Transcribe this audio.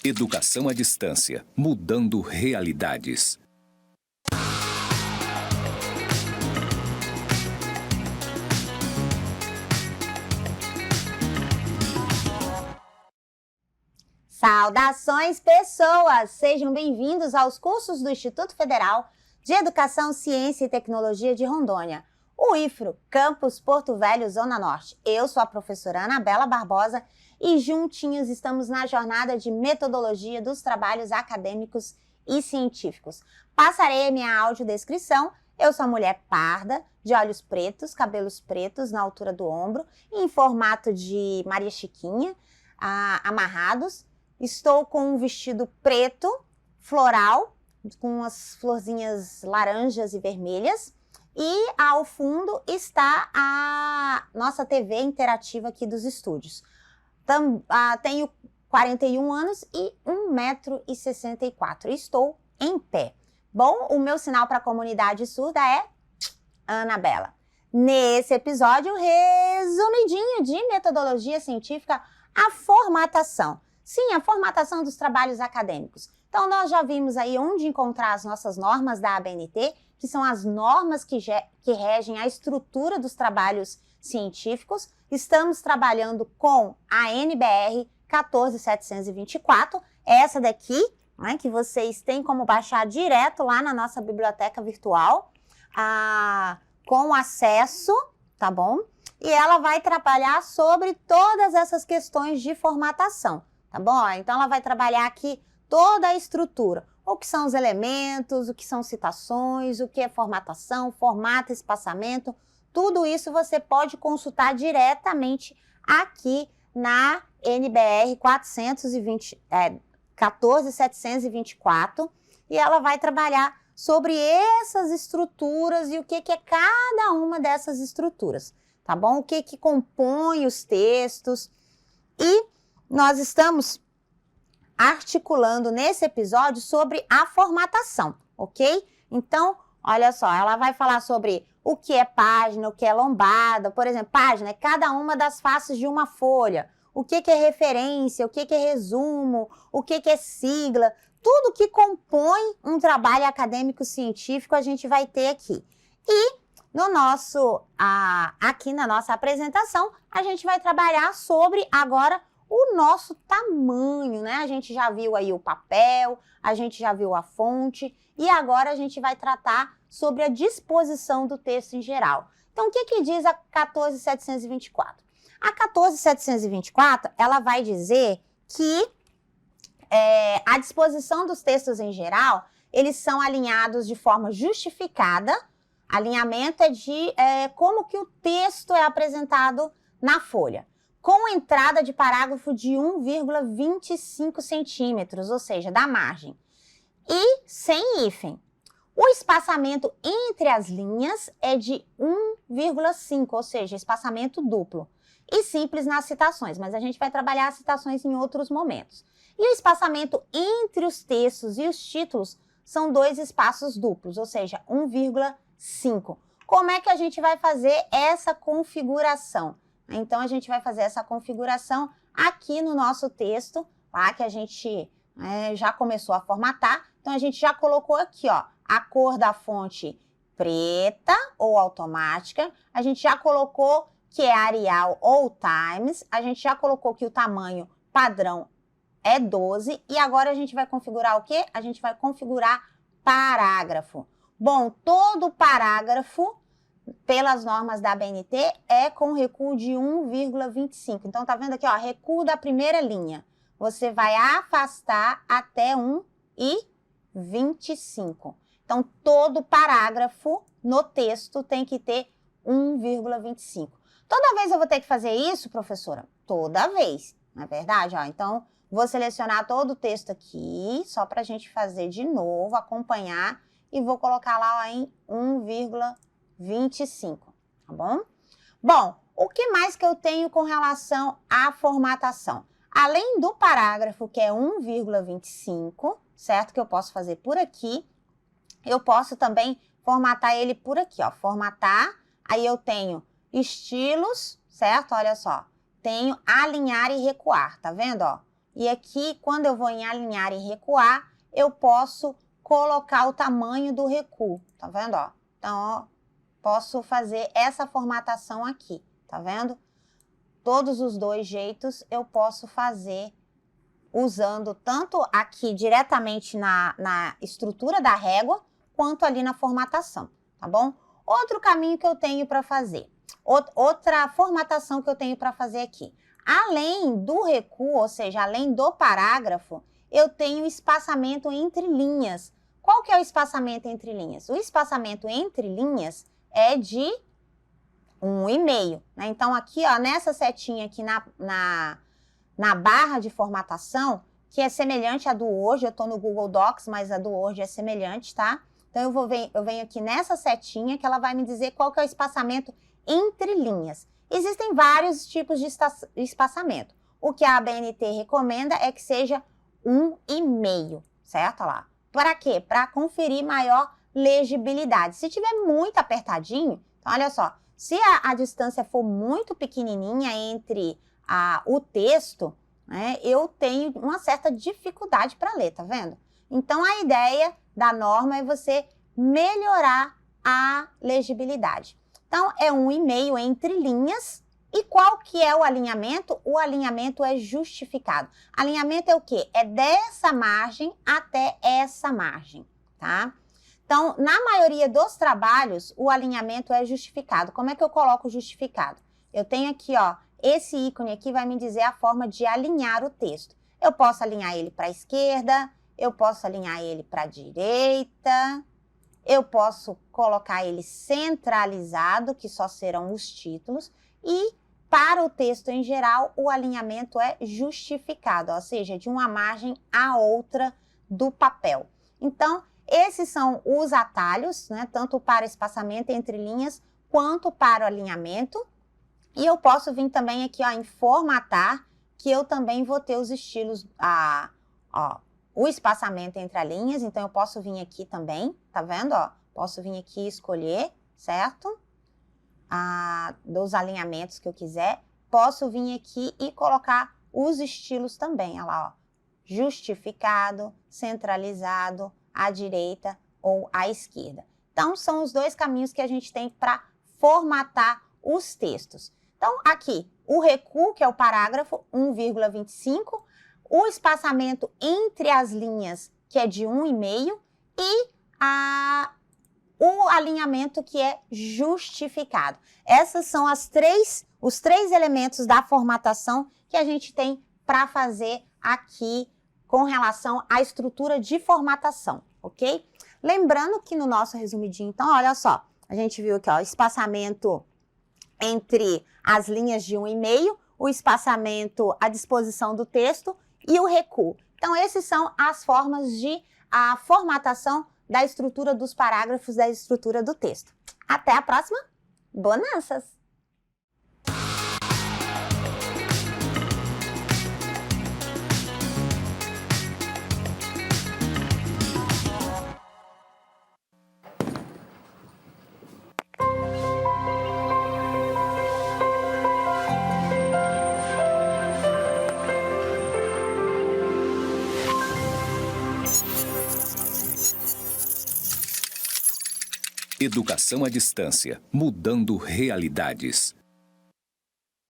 Educação à distância, mudando realidades. Saudações, pessoas! Sejam bem-vindos aos cursos do Instituto Federal de Educação, Ciência e Tecnologia de Rondônia, o IFRO, Campus Porto Velho, Zona Norte. Eu sou a professora Anabela Barbosa e juntinhos estamos na jornada de metodologia dos trabalhos acadêmicos e científicos. Passarei a minha audiodescrição. Eu sou mulher parda, de olhos pretos, cabelos pretos na altura do ombro, em formato de Maria Chiquinha, amarrados. Estou com um vestido preto, floral, com as florzinhas laranjas e vermelhas. E ao fundo está a nossa TV interativa aqui dos estúdios. Tenho 41 anos e 1,64 m. Estou em pé. Bom, o meu sinal para a comunidade surda é Anabela. Nesse episódio, resumidinho de metodologia científica, a formatação. Sim, a formatação dos trabalhos acadêmicos. Então, nós já vimos aí onde encontrar as nossas normas da ABNT, que são as normas que regem a estrutura dos trabalhos científicos. Estamos trabalhando com a NBR 14724, essa daqui, né, que vocês têm como baixar direto lá na nossa biblioteca virtual, com acesso, tá bom? E ela vai trabalhar sobre todas essas questões de formatação, tá bom? Então, ela vai trabalhar aqui toda a estrutura, o que são os elementos, o que são citações, o que é formatação, formato, espaçamento, tudo isso você pode consultar diretamente aqui na NBR 14724 e ela vai trabalhar sobre essas estruturas e o que é cada uma dessas estruturas, tá bom? O que compõe os textos. E nós estamos articulando nesse episódio sobre a formatação, ok? Então, olha só, ela vai falar sobre o que é página, o que é lombada. Por exemplo, página é cada uma das faces de uma folha. O que é referência, o que é resumo, o que é sigla. Tudo que compõe um trabalho acadêmico científico a gente vai ter aqui. E no aqui na nossa apresentação, a gente vai trabalhar sobre agora o nosso tamanho, né? A gente já viu aí o papel, a gente já viu a fonte e agora a gente vai tratar sobre a disposição do texto em geral. Então, o que diz a 14724? A 14724, ela vai dizer que a disposição dos textos em geral, eles são alinhados de forma justificada. Alinhamento é de como que o texto é apresentado na folha, com entrada de parágrafo de 1,25 centímetros, ou seja, da margem, e sem hífen. O espaçamento entre as linhas é de 1,5, ou seja, espaçamento duplo, e simples nas citações, mas a gente vai trabalhar as citações em outros momentos. E o espaçamento entre os textos e os títulos são 2 espaços duplos, ou seja, 1,5. Como é que a gente vai fazer essa configuração? Então, a gente vai fazer essa configuração aqui no nosso texto, tá? Que a gente já começou a formatar. Então, a gente já colocou aqui, ó, a cor da fonte preta ou automática. A gente já colocou que é Arial ou Times. A gente já colocou que o tamanho padrão é 12. E agora a gente vai configurar o quê? A gente vai configurar parágrafo. Bom, todo parágrafo, pelas normas da ABNT, é com recuo de 1,25. Então, tá vendo aqui, ó, recuo da primeira linha. Você vai afastar até 1,25. Então, todo parágrafo no texto tem que ter 1,25. Toda vez eu vou ter que fazer isso, professora? Toda vez, não é verdade? Ó, então, vou selecionar todo o texto aqui, só para a gente fazer de novo, acompanhar, e vou colocar lá ó, em 1,25, tá bom? Bom, o que mais que eu tenho com relação à formatação? Além do parágrafo, que é 1,25, certo? Que eu posso fazer por aqui, eu posso também formatar ele por aqui, ó. Formatar, aí eu tenho estilos, certo? Olha só, tenho alinhar e recuar, tá vendo, ó? E aqui, quando eu vou em alinhar e recuar, eu posso colocar o tamanho do recuo, tá vendo, ó? Então, ó, posso fazer essa formatação aqui, tá vendo? Todos os dois jeitos eu posso fazer usando tanto aqui diretamente na estrutura da régua, quanto ali na formatação, tá bom? Outro caminho que eu tenho para fazer, outra formatação que eu tenho para fazer aqui. Além do recuo, ou seja, além do parágrafo, eu tenho espaçamento entre linhas. Qual que é o espaçamento entre linhas? O espaçamento entre linhas é de 1,5, né? Então, aqui, ó, nessa setinha aqui na barra de formatação, que é semelhante à do Word, eu estou no Google Docs, mas a do Word é semelhante, tá? Então, eu venho aqui nessa setinha que ela vai me dizer qual que é o espaçamento entre linhas. Existem vários tipos de espaçamento. O que a ABNT recomenda é que seja 1,5, certo? Olha lá. Para quê? Para conferir maior legibilidade. Se tiver muito apertadinho, então olha só, se a distância for muito pequenininha entre o texto, né, eu tenho uma certa dificuldade para ler, tá vendo? Então, a ideia da norma é você melhorar a legibilidade. Então, é 1,5 entre linhas. E qual que é o alinhamento? O alinhamento é justificado. Alinhamento é o quê? É dessa margem até essa margem, tá? Então, na maioria dos trabalhos, o alinhamento é justificado. Como é que eu coloco justificado? Eu tenho aqui, ó, esse ícone aqui vai me dizer a forma de alinhar o texto. Eu posso alinhar ele para a esquerda, eu posso alinhar ele para a direita, eu posso colocar ele centralizado, que só serão os títulos, e para o texto em geral, o alinhamento é justificado, ou seja, de uma margem à outra do papel. Então, esses são os atalhos, né, tanto para espaçamento entre linhas, quanto para o alinhamento. E eu posso vir também aqui, ó, em formatar, que eu também vou ter os estilos, o espaçamento entre as linhas. Então, eu posso vir aqui também, tá vendo, ó? Posso vir aqui e escolher, certo? Dos alinhamentos que eu quiser. Posso vir aqui e colocar os estilos também, olha lá, ó. Justificado, centralizado, à direita ou à esquerda. Então, são os dois caminhos que a gente tem para formatar os textos. Então, aqui, o recuo, que é o parágrafo, 1,25, o espaçamento entre as linhas, que é de 1,5, e o alinhamento, que é justificado. Essas são os três elementos da formatação que a gente tem para fazer aqui com relação à estrutura de formatação, ok? Lembrando que no nosso resumidinho, então, olha só, a gente viu aqui, ó, espaçamento entre as linhas de 1,5, o espaçamento à disposição do texto e o recuo. Então, essas são as formas de formatação da estrutura dos parágrafos, da estrutura do texto. Até a próxima. Bonanças! Educação à distância, mudando realidades.